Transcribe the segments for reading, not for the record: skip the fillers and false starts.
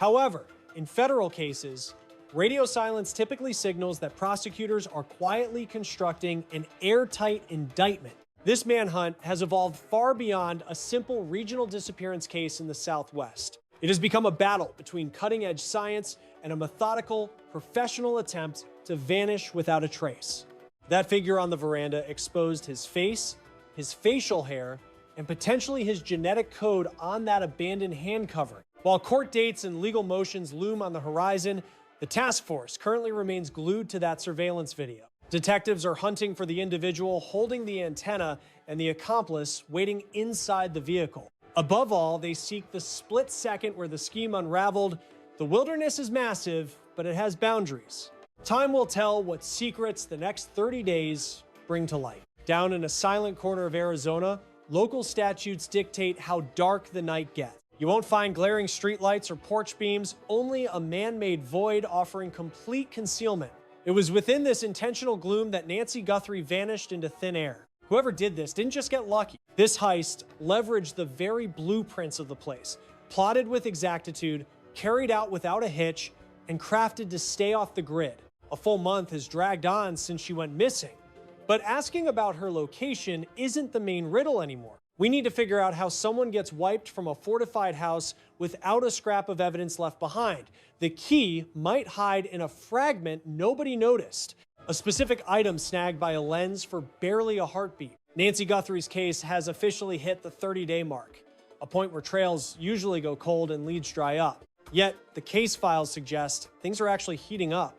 However, in federal cases, radio silence typically signals that prosecutors are quietly constructing an airtight indictment. This manhunt has evolved far beyond a simple regional disappearance case in the Southwest. It has become a battle between cutting-edge science and a methodical, professional attempt to vanish without a trace. That figure on the veranda exposed his face, his facial hair, and potentially his genetic code on that abandoned hand covering. While court dates and legal motions loom on the horizon, the task force currently remains glued to that surveillance video. Detectives are hunting for the individual holding the antenna and the accomplice waiting inside the vehicle. Above all, they seek the split second where the scheme unraveled. The wilderness is massive, but it has boundaries. Time will tell what secrets the next 30 days bring to light. Down in a silent corner of Arizona, local statutes dictate how dark the night gets. You won't find glaring streetlights or porch beams, only a man-made void offering complete concealment. It was within this intentional gloom that Nancy Guthrie vanished into thin air. Whoever did this didn't just get lucky. This heist leveraged the very blueprints of the place, plotted with exactitude, carried out without a hitch, and crafted to stay off the grid. A full month has dragged on since she went missing. But asking about her location isn't the main riddle anymore. We need to figure out how someone gets wiped from a fortified house without a scrap of evidence left behind. The key might hide in a fragment nobody noticed, a specific item snagged by a lens for barely a heartbeat. Nancy Guthrie's case has officially hit the 30-day mark, a point where trails usually go cold and leads dry up. Yet, the case files suggest things are actually heating up.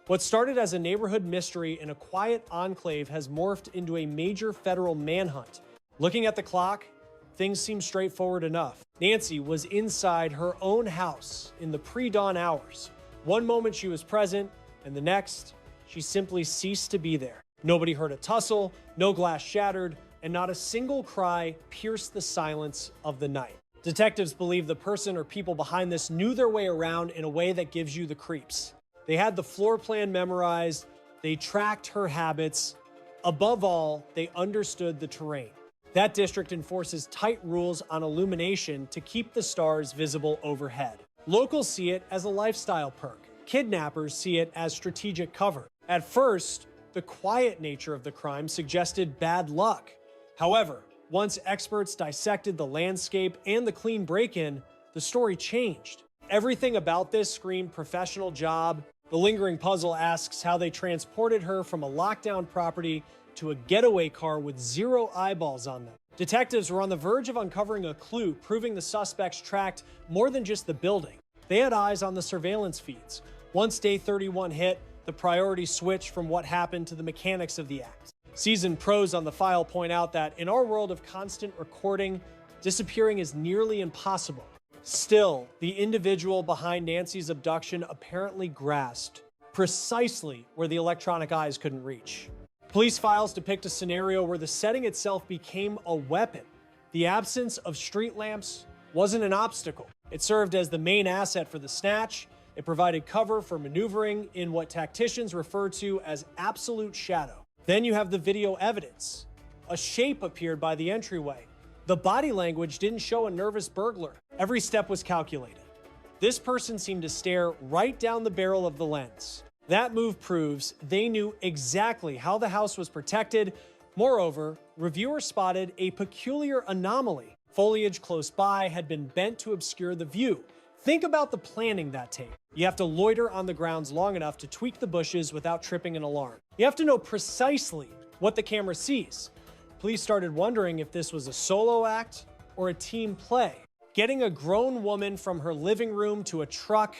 What started as a neighborhood mystery in a quiet enclave has morphed into a major federal manhunt. Looking at the clock, things seem straightforward enough. Nancy was inside her own house in the pre-dawn hours. One moment she was present, and the next, she simply ceased to be there. Nobody heard a tussle, no glass shattered, and not a single cry pierced the silence of the night. Detectives believe the person or people behind this knew their way around in a way that gives you the creeps. They had the floor plan memorized, they tracked her habits. Above all, they understood the terrain. That district enforces tight rules on illumination to keep the stars visible overhead. Locals see it as a lifestyle perk. Kidnappers see it as strategic cover. At first, the quiet nature of the crime suggested bad luck. However, once experts dissected the landscape and the clean break-in, the story changed. Everything about this screamed professional job. The lingering puzzle asks how they transported her from a lockdown property to a getaway car with 0 eyeballs on them. Detectives were on the verge of uncovering a clue proving the suspects tracked more than just the building. They had eyes on the surveillance feeds. Once day 31 hit, the priority switched from what happened to the mechanics of the act. Seasoned pros on the file point out that in our world of constant recording, disappearing is nearly impossible. Still, the individual behind Nancy's abduction apparently grasped precisely where the electronic eyes couldn't reach. Police files depict a scenario where the setting itself became a weapon. The absence of street lamps wasn't an obstacle. It served as the main asset for the snatch. It provided cover for maneuvering in what tacticians refer to as absolute shadow. Then you have the video evidence. A shape appeared by the entryway. The body language didn't show a nervous burglar. Every step was calculated. This person seemed to stare right down the barrel of the lens. That move proves they knew exactly how the house was protected. Moreover, reviewers spotted a peculiar anomaly. Foliage close by had been bent to obscure the view. Think about the planning that takes. You have to loiter on the grounds long enough to tweak the bushes without tripping an alarm. You have to know precisely what the camera sees. Police started wondering if this was a solo act or a team play. Getting a grown woman from her living room to a truck,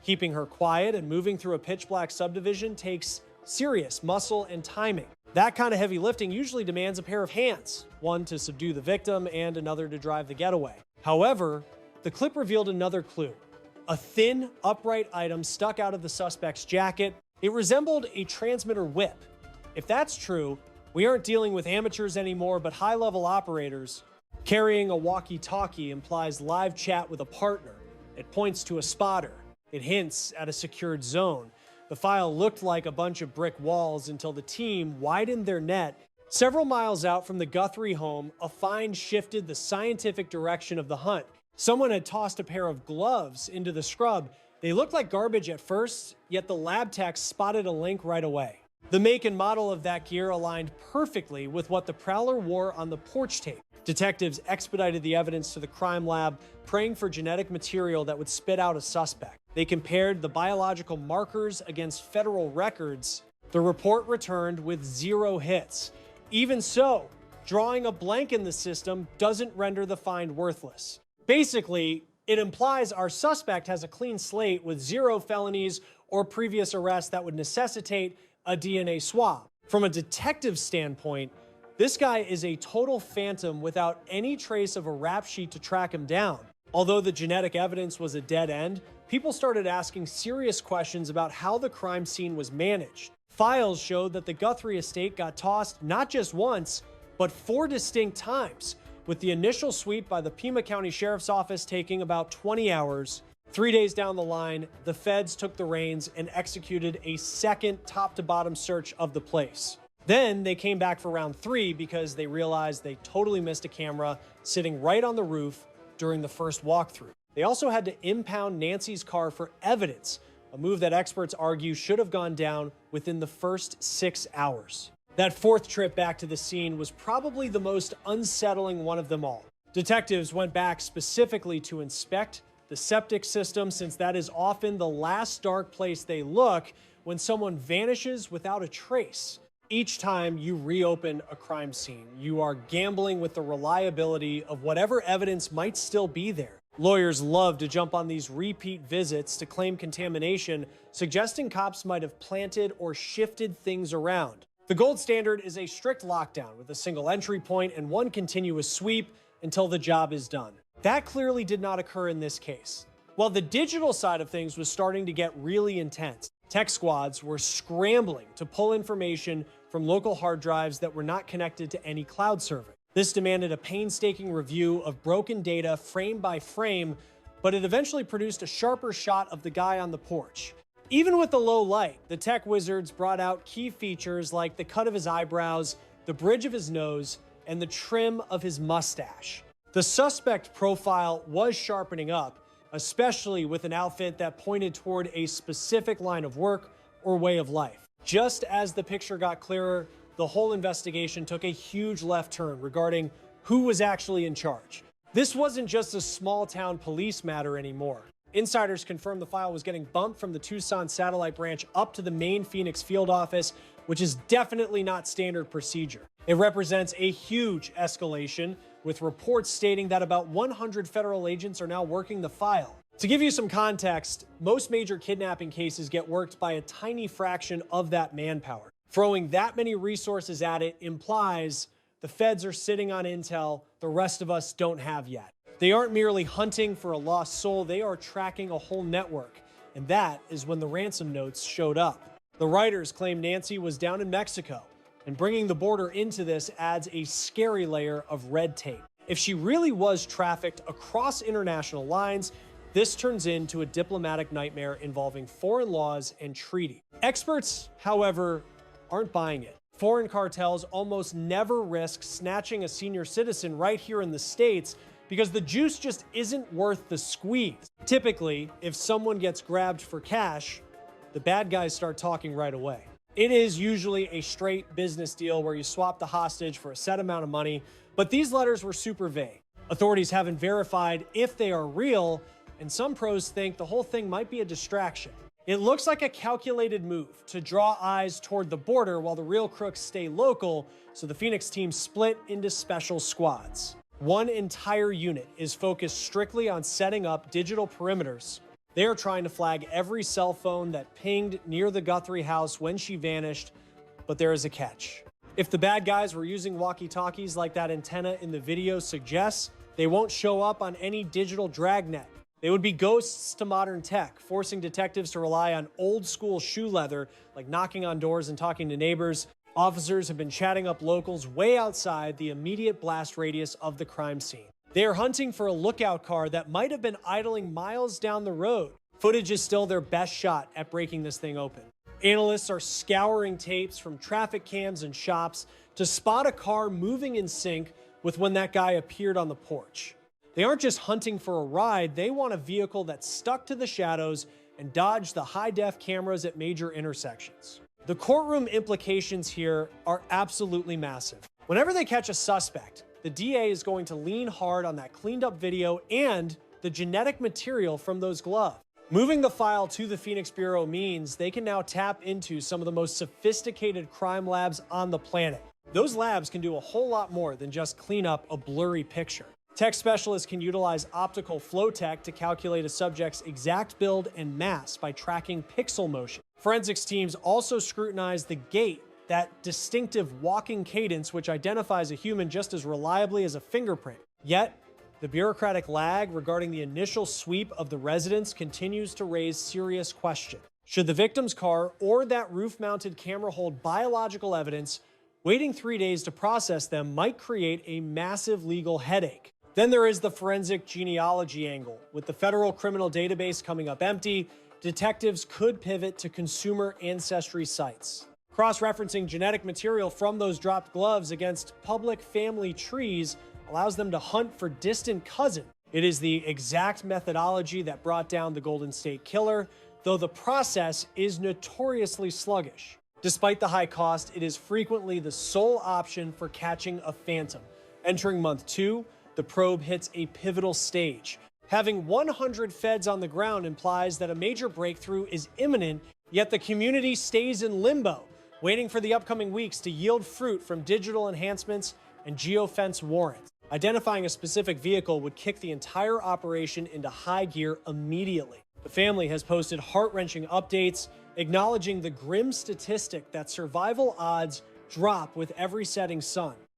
keeping her quiet and moving through a pitch-black subdivision takes serious muscle and timing. That kind of heavy lifting usually demands a pair of hands, one to subdue the victim and another to drive the getaway. However, the clip revealed another clue. A thin, upright item stuck out of the suspect's jacket. It resembled a transmitter whip. If that's true, we aren't dealing with amateurs anymore, but high-level operators. Carrying a walkie-talkie implies live chat with a partner. It points to a spotter. It hints at a secured zone. The file looked like a bunch of brick walls until the team widened their net. Several miles out from the Guthrie home, a find shifted the scientific direction of the hunt. Someone had tossed a pair of gloves into the scrub. They looked like garbage at first, yet the lab techs spotted a link right away. The make and model of that gear aligned perfectly with what the prowler wore on the porch tape. Detectives expedited the evidence to the crime lab, praying for genetic material that would spit out a suspect. They compared the biological markers against federal records. The report returned with 0 hits. Even so, drawing a blank in the system doesn't render the find worthless. Basically, it implies our suspect has a clean slate with 0 felonies or previous arrests that would necessitate a DNA swab. From a detective standpoint, this guy is a total phantom without any trace of a rap sheet to track him down. Although the genetic evidence was a dead end, people started asking serious questions about how the crime scene was managed. Files showed that the Guthrie estate got tossed not just once, but 4 distinct times, with the initial sweep by the Pima County Sheriff's Office taking about 20 hours. 3 days down the line, the feds took the reins and executed a second top-to-bottom search of the place. Then they came back for round 3 because they realized they totally missed a camera sitting right on the roof during the first walkthrough. They also had to impound Nancy's car for evidence, a move that experts argue should have gone down within the first 6 hours. That 4th trip back to the scene was probably the most unsettling one of them all. Detectives went back specifically to inspect the septic system, since that is often the last dark place they look when someone vanishes without a trace. Each time you reopen a crime scene, you are gambling with the reliability of whatever evidence might still be there. Lawyers love to jump on these repeat visits to claim contamination, suggesting cops might have planted or shifted things around. The gold standard is a strict lockdown with a single entry point and one continuous sweep until the job is done. That clearly did not occur in this case. While the digital side of things was starting to get really intense, tech squads were scrambling to pull information from local hard drives that were not connected to any cloud server. This demanded a painstaking review of broken data frame by frame, but it eventually produced a sharper shot of the guy on the porch. Even with the low light, the tech wizards brought out key features like the cut of his eyebrows, the bridge of his nose, and the trim of his mustache. The suspect profile was sharpening up, especially with an outfit that pointed toward a specific line of work or way of life. Just as the picture got clearer, the whole investigation took a huge left turn regarding who was actually in charge. This wasn't just a small-town police matter anymore. Insiders confirmed the file was getting bumped from the Tucson satellite branch up to the main Phoenix field office, which is definitely not standard procedure. It represents a huge escalation, with reports stating that about 100 federal agents are now working the file. To give you some context, most major kidnapping cases get worked by a tiny fraction of that manpower. Throwing that many resources at it implies the feds are sitting on intel the rest of us don't have yet. They aren't merely hunting for a lost soul, they are tracking a whole network. And that is when the ransom notes showed up. The writers claim Nancy was down in Mexico, and bringing the border into this adds a scary layer of red tape. If she really was trafficked across international lines, this turns into a diplomatic nightmare involving foreign laws and treaty. Experts, however, aren't buying it. Foreign cartels almost never risk snatching a senior citizen right here in the States because the juice just isn't worth the squeeze. Typically, if someone gets grabbed for cash, the bad guys start talking right away. It is usually a straight business deal where you swap the hostage for a set amount of money, but these letters were super vague. Authorities haven't verified if they are real, and some pros think the whole thing might be a distraction. It looks like a calculated move to draw eyes toward the border while the real crooks stay local, so the Phoenix team split into special squads. One entire unit is focused strictly on setting up digital perimeters. They are trying to flag every cell phone that pinged near the Guthrie house when she vanished, but there is a catch. If the bad guys were using walkie-talkies like that antenna in the video suggests, they won't show up on any digital dragnet. They would be ghosts to modern tech, forcing detectives to rely on old-school shoe leather, like knocking on doors and talking to neighbors. Officers have been chatting up locals way outside the immediate blast radius of the crime scene. They are hunting for a lookout car that might have been idling miles down the road. Footage is still their best shot at breaking this thing open. Analysts are scouring tapes from traffic cams and shops to spot a car moving in sync with when that guy appeared on the porch. They aren't just hunting for a ride, they want a vehicle that's stuck to the shadows and dodge the high-def cameras at major intersections. The courtroom implications here are absolutely massive. Whenever they catch a suspect, the DA is going to lean hard on that cleaned up video and the genetic material from those gloves. Moving the file to the Phoenix Bureau means they can now tap into some of the most sophisticated crime labs on the planet. Those labs can do a whole lot more than just clean up a blurry picture. Tech specialists can utilize optical flow tech to calculate a subject's exact build and mass by tracking pixel motion. Forensics teams also scrutinize the gait, that distinctive walking cadence which identifies a human just as reliably as a fingerprint. Yet, the bureaucratic lag regarding the initial sweep of the residence continues to raise serious questions. Should the victim's car or that roof-mounted camera hold biological evidence, waiting 3 days to process them might create a massive legal headache. Then there is the forensic genealogy angle. With the federal criminal database coming up empty, detectives could pivot to consumer ancestry sites. Cross-referencing genetic material from those dropped gloves against public family trees allows them to hunt for distant cousins. It is the exact methodology that brought down the Golden State Killer, though the process is notoriously sluggish. Despite the high cost, it is frequently the sole option for catching a phantom. Entering month 2, the probe hits a pivotal stage. Having 100 feds on the ground implies that a major breakthrough is imminent, yet the community stays in limbo, waiting for the upcoming weeks to yield fruit from digital enhancements and geofence warrants. Identifying a specific vehicle would kick the entire operation into high gear immediately. The family has posted heart-wrenching updates, acknowledging the grim statistic that survival odds drop with every setting sun.